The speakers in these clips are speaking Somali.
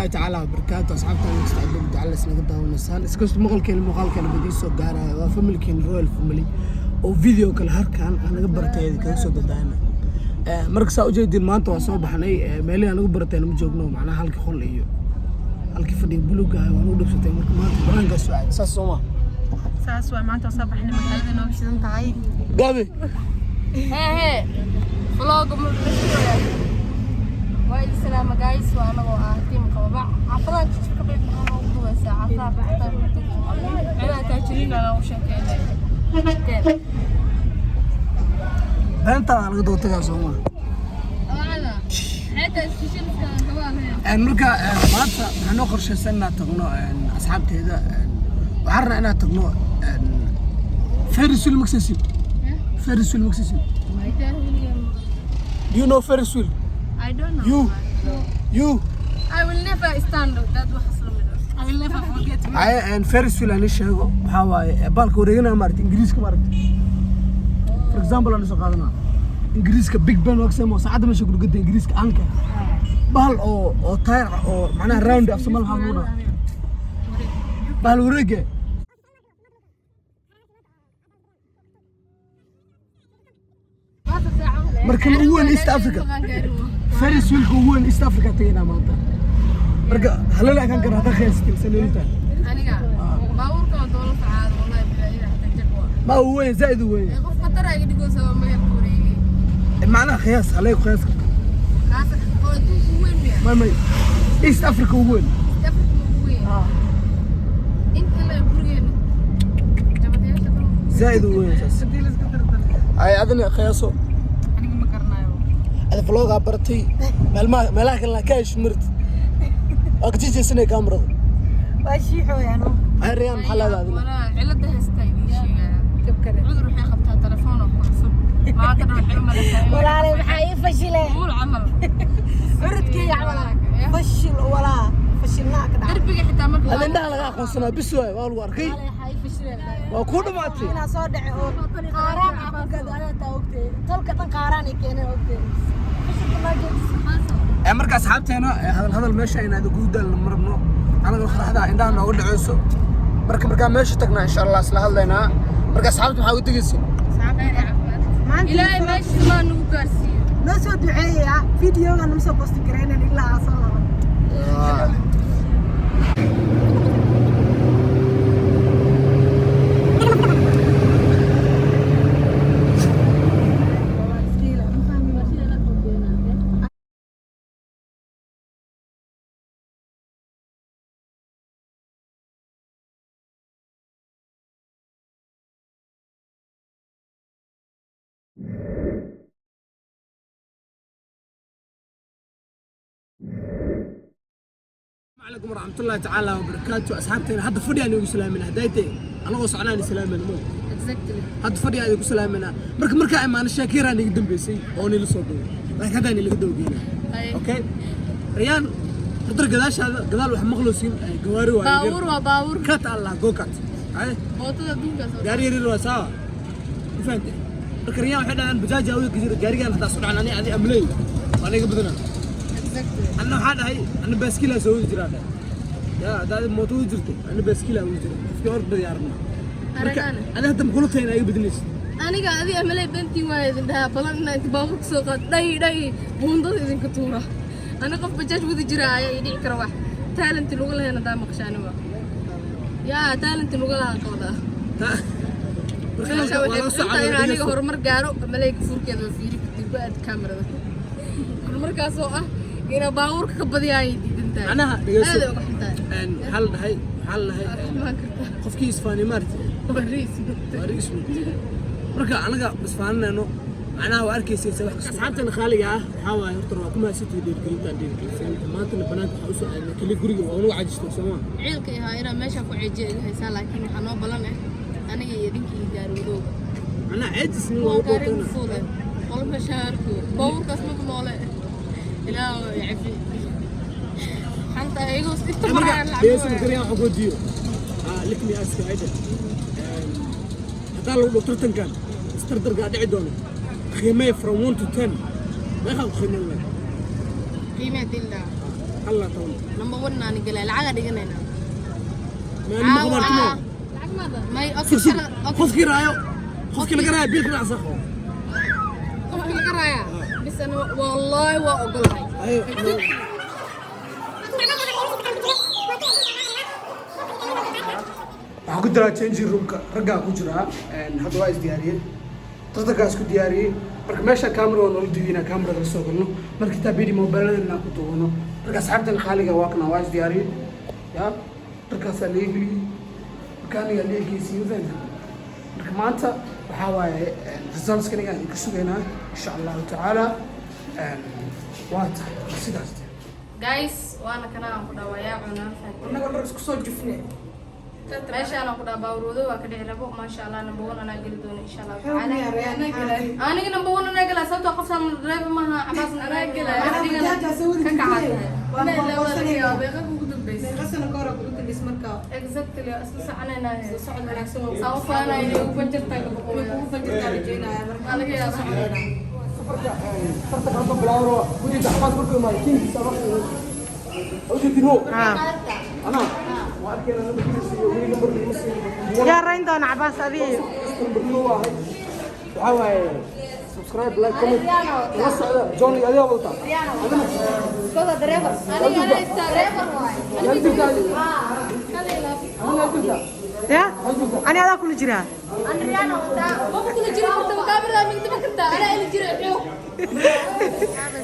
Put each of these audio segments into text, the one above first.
الله تعالى وبركاته أصحابتنا مستعدين تعالى سنقدر ونسان اسكست مقال كان بدي سو غارا وفاميلي كين رويال فاميلي oo video kala harkan anaga bartay kaga soo dadayna marka saa u jeedin maanta waa soo baxnay meelaha anaga bartay ma joogno macnaha halkii qol iyo halkii fadhi buluuga ah waan u dhibsatay marka maanta baraanka soo aad saas waa maanta soo baxnay magaalada noo shidan tahay gabi vlog ma waa salaam guys waa anaga team qaba afraad ka bixin oo duwaysa afraad baxta ana ka jirina oo sheekay أنت على قدوة تجاسوما. أنا هذا السيشن كمان. مركا مات هنأخر شيء سنة تقنو أصحابتي هذا وعرنا أنا تقنو فارس المكسسين. فارس المكسسين. Do you know Ferris wheel? I don't know. You. I will never stand that وحصل منه. I will never forget. And Ferris wheel أنا شيء هوا بالك ورينا مارت إنجليز كمارت. For example أنا سقادنا إنجليز كبيج بن وكسمه ساعات مش يقول قد إنجليز كأنك بحال أو تاير أو معناه راوند أفسد مال هامونا بحال ورقة مركب هو إيست أفريقيا فارس ويلك هو إيست أفريقيا تينا مالتا مركب هلا لا كان كره تخيس سنة أنت أنا باورك ودول فعال والله بلاقيه ما هو وين زائد وين ترى يقدروا يسووا مجال كوري معناه خياس عليك خياس خاص هو وين ما إيست أفريقيا وين إيست أفريقيا وين أنت لا كوري زائد وين أساس هاي أذن خياسو أنا ما كرنايو هذا فلوق عبرتي ملاك لا كاش مرت أكتيجي سنة كاميرا واشي يعني هاي ريان محل هذا ولا علده هستايدي شيء عذر وحي خبطها تلفونه وكسب ما تروح الملك ولا علي محاي فشله مو العمل عردك يا عمل فشل ولا فشلناك دربي حتى ما هذا عندها لغا خصنا بسوي والله اركي محاي فشله وكل ماتي انا soo dhacay oo qaaraan aku gadana ta ogtay tolka tan qaaraan ay keenay ogtay marka asxaabteena hadal meesha inaad ugu dal marno anaga kharaxda indhaha nooga dhaceyso marka meesha tagna insha Allah isla hadlaynaa marka asxaabtu waxa u tagaysin ilaahay meesha ma nagu gaarsiiyo noo soo duceeya videoga noo soo post gareynaa ilaa asal عليكم ورحمة الله تعالى وبركاته أصحابتنا هذا فدي أنا يقول سلامنا هدايتي أنا غص عناني سلامنا مو هذا فدي أنا يقول سلامنا مركا إما أنا شاكير أنا يقدم بيسي أوني لصوتي لكن هذا اللي قدوا بينا أوكي ريان قدر قداش هذا قدال واحد مخلصين قواري باور كات الله جو كات هاي موتو دونك جاري ريلو سوا فهمت مركا ريان واحد أنا بجاج أوي كثير جاري أنا هتصل عناني هذه أملي أنا قبضنا أنا هذا هاي أنا بسكيلة سوي جراده يا ده موتو جرته أنا بسكيلة وجرته في أرض بديارنا أنا هذا مقولته هنا يبدنيش أنا قاعد أعمل بنتي وايد ده فلان أنت باوك سوق داي بوندو إذا كتورة أنا قف بجاج وذي جراية يدي كروح تالنت لغة هنا ده مقشانه يا تالنت لغة هذا أنا هرمر قارو ملاك فور كذا فيري كتير كاميرا هرمر كاسو إنا باور كبدي دنت أنا هذا حل هاي قفكي إسباني مارت باريس مركا أنا بس فاهمنا إنه أنا وأركي سير سواء أصحابتنا خالية حاول يختاروا كم سيتي دير كريم دير كريم ما تنا بنات حوسوا إن كل كوري وأنا عاجز تسمع عيلك هاي أنا ماشي أكو عجل هاي سال لكن حنا بلنا أنا يدينك يجارو أنا عاجز نو كارين فولا والله مشاركو باور كاسمه بموله لا يعفي حتى يقول استمرار ليش مكريان حقود ديو لكني أسكت عيدا هذا لو ترتن كان استردر قاعد عدونه خيمة from 1 to 10 ما يخاف خيمة ولا قيمة دلة الله طول نمبر 1 أنا قلها العقد دقنينا ما خبرتنا العقد ماذا ما سوق سوق أكثر خذ كرايو خذ كلا كرايو بيلك نعصخه قفك القراية بس أنا والله وأقولها ايوه waxaan ku jiraa changing roomka raggaa ku jiraa hadda waa isdiyaariyey tartankaa isku diyaariyey marka meesha camera waa noola duwina camerada la soo galno marka taa bidi mobiladana ku duubano marka asxaabtan qaaliga waa kana waa isdiyaariyey ya markaasaa leegeli makaaniga leegeysiin fahanta marka maanta waxaa waaye results kaniga aan ka sugaynaa insha allahu tacaala waa tahay sidaas guys وأنا كنا أقول ويا عنا annaga dhar isku soo jufne meesha aan ku dhaabawroodo waa ka dhici rabo ma sha Allah number 1 ana gali doono insha Allah Ana aniga number 1 ana gali sababtoo qofsan reeb maaha abaas ana gali ka qasana goor ugu dambeys marka exactly asla sacanayna socod wanaagsan oo soo faanayna ugu banjirtaa ugu fanjirta rajeynaya marka aniga yaa socodayna tartanka hadda bilaawro guddiga xabaas markuu imaado kiinkiisa markuu awjeedino أنا وأكيد أنا بجلس ويجي نمبر المسلم يا رين دون عباس أبي بالنوع هاي وعاوي سبسكرايب لايك كومنت وصل جوني يا بلطة كذا دريفر أنا دريفر واي أنا تبدأ أنا تبدأ يا أنا هذا كل جرا أنا ريانا ما كل جرا أنت مقابل من تبغى كده أنا اللي جرا حلو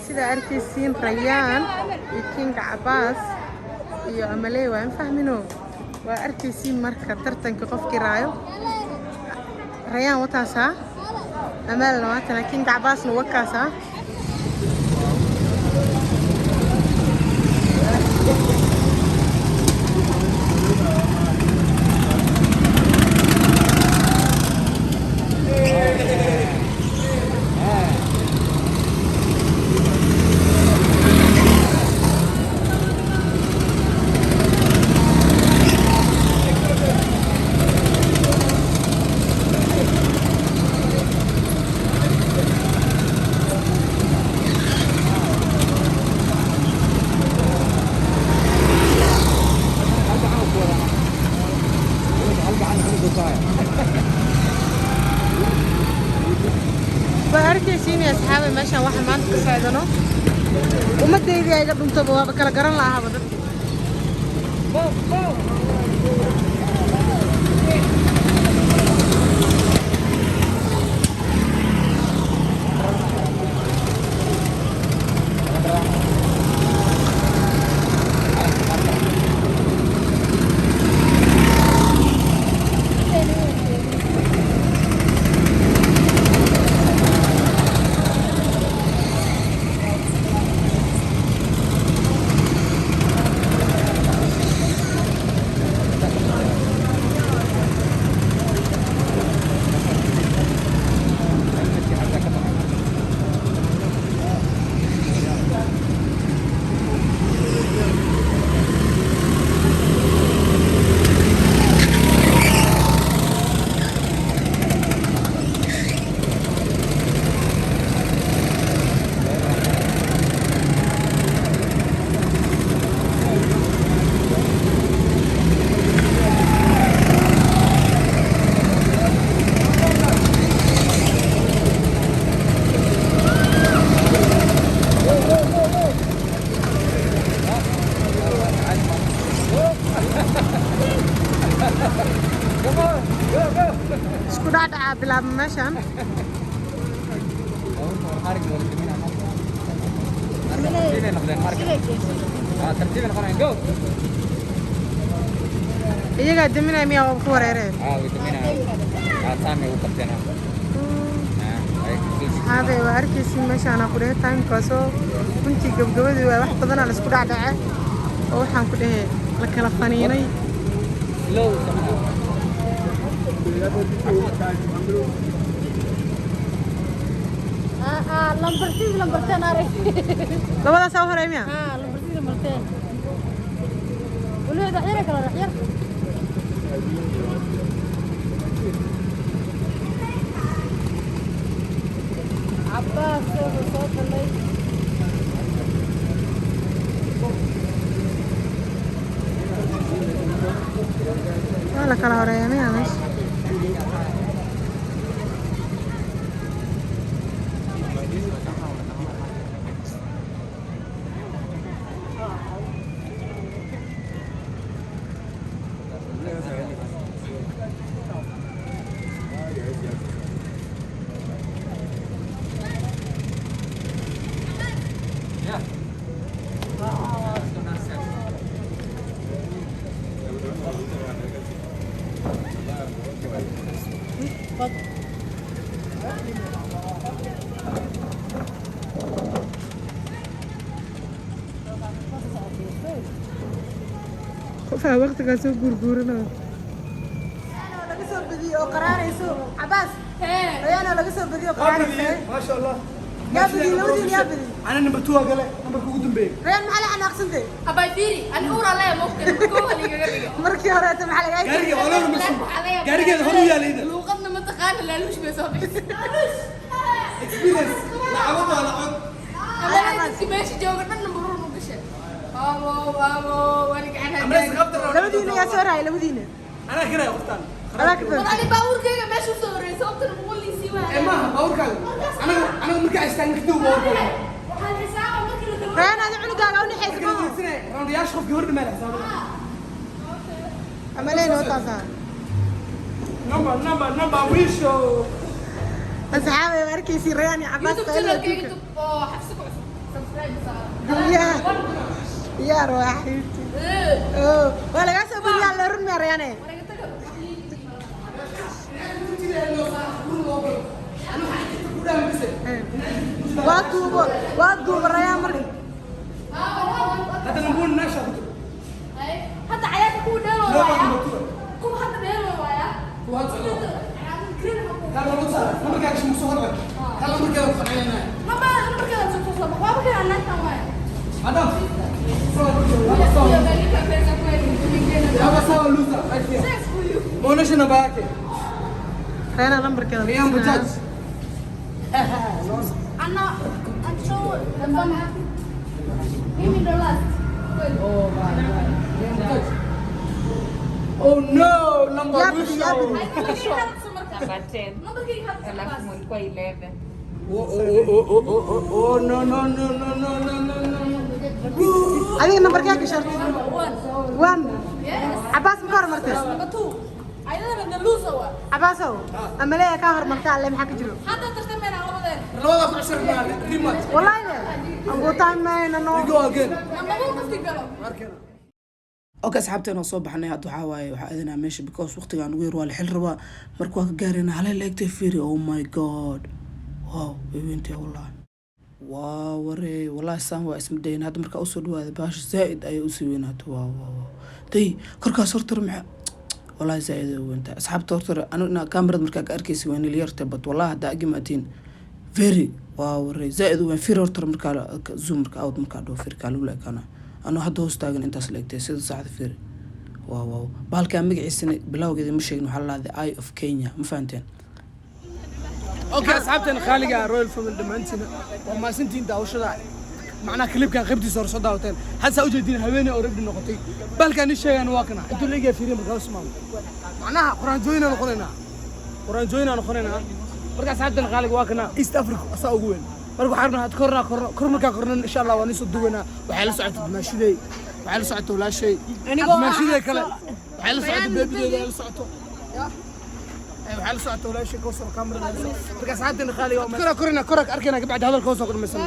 sida arkaysiin Rayaan iyo King Abbas iyo Amaley waan fahmino waa arkaysiin marka tartanka qofkii raayo Rayaan wataasa Amal waatana King Abbas no wakaasa arkaysiin ya asxaabi meeshan waxa maanta ka socdano umadeedii ay dhuntoba waa kala garan lahaa dadka isku dhaadhaca bilaab meeshan iyagaa daminaya miyaa ku wareereen هذا وأركي سين مش أنا كله تايم كاسو كنتي جبجبة دوا واحد بدنا على سكول عداء أو حن كله لك لفنيني لمبرتين أري لو هذا سوى هريميا لمبرتين وليه دحيرك ولا دحير عباس صوت الليل kala horeeya miyaa meesha qofaa waqtigaa soo guurguuranaya laga soo badiyo oo qaraarayso cabaas rayaanoo laga soo badiyo qaraaraysa maasha allah yaa badiyo labadiin yaa badiyo ana number 2 gale number ugu dambeeyay rayaan maxaa la xanaaqsantay habay fiiri ani uura lee moqtin ko haliga dhiga markii hore ta maxaa laga gaariga olol masin gaarigeeda hor u yaalayda luuqadna ma taqaan laaluush bay soo bixisay experience lacabada lacab ama dadkii meesha jooga dhan number 1 u gashay waawo wani gacan amreys qabta labadiina yaa soo raay labadiina ana kira qoftaan adaa ka fahmay walaali baawurkayga meesha soo horeysay sababta boqolkiisii waa ma baawurkaaga ana markaa istaan kitu baawurkaaga hal xisaab markii la rayaan aad cunugaaga u naxaysa ma roundiyaasha qofkii hor dhimaa xisaabada ama leen oo taasaa number wisho asxaabe markiisi rayaan iyo cabaas YouTube channel kayga oo xabsi ku subscribe saara يا روحي ولا قاعد أقول يا الله رن مريانة وادو بريان مري هذا نقول نشاط حتى عيالك هو ديرو وايا كم حتى ديرو وايا هذا لو صار ما بقاش مصور لك هذا ما كان قنعنا ما كان تصور ما كان عندنا كمان هذا هذا سوى لوزر مونش نباك خلينا نمبر كذا ريان بجاج أنا شو لما give me the last oh no number يا wish بدي number 10 Alafu mulikuwa 11. oh no هذه النمبر كذا شرط 1 عباس مكار مرتين number 2 I don't know the loser one عباسو أما ليه كاهر مرتين اللي محك جرو حتى تختمين على بعضين لو 10 مال قيمه والله لا أبو تايم ما إنه go again number 1 تفتكروا اوكي asxaabteena soo baxnay hadda waxa waaye waxa aadana meesha because waqtigan ugu yar waa la xil rabaa marka waa ka gaarina halay leegtay fiiri oh my god wow weyntii wallahi waa waree wallahi saan waa ismadayn hadda marka usoo dhawaada baash zaaid ay u sii weynaato waa tay korkaas hortar maxaa wallahi zaaid ay weyntaa asxaabta hortar anu kaamirada marka ka arkaysi waan iliyartay bad wallahi hadda agimaatiin very waa waree zaaid weyn fiir hortar marka zoom marka out marka dhoo fiir kale u leekana أنا هذا هو استاجن أنت سلكت سيد صاحب فير واو بالكام مقعسين بلاو كذا مش شيء محل هذا آي أوف كينيا مفهمتين أوكي أصحابتنا خالقة رويال فاميلي دمانتنا وما سنتين داوش ذا معنا كليب كان غبتي صار صدا وتين حتى وجدين هويني أوريد النقطي بالكان الشيء أنا واقنا أنتوا اللي جا فيري مقاوس مام معناها قرآن جوينا نقولنا قرآن جوينا نقولنا برجع أصحابتنا خالق واقنا إيست أفريقيا أساوقين marka waxaan rabnaa korna insha Allah waan isoo duwanaa waxa la socota maashiday waxa la socota walaashay maashiday kale waxa la socota beebideeda la socoto waxa la socota walaashay koosar kaamira marka saacadina qaaliga korna arkayna ka bacda hadalka soo qormaysan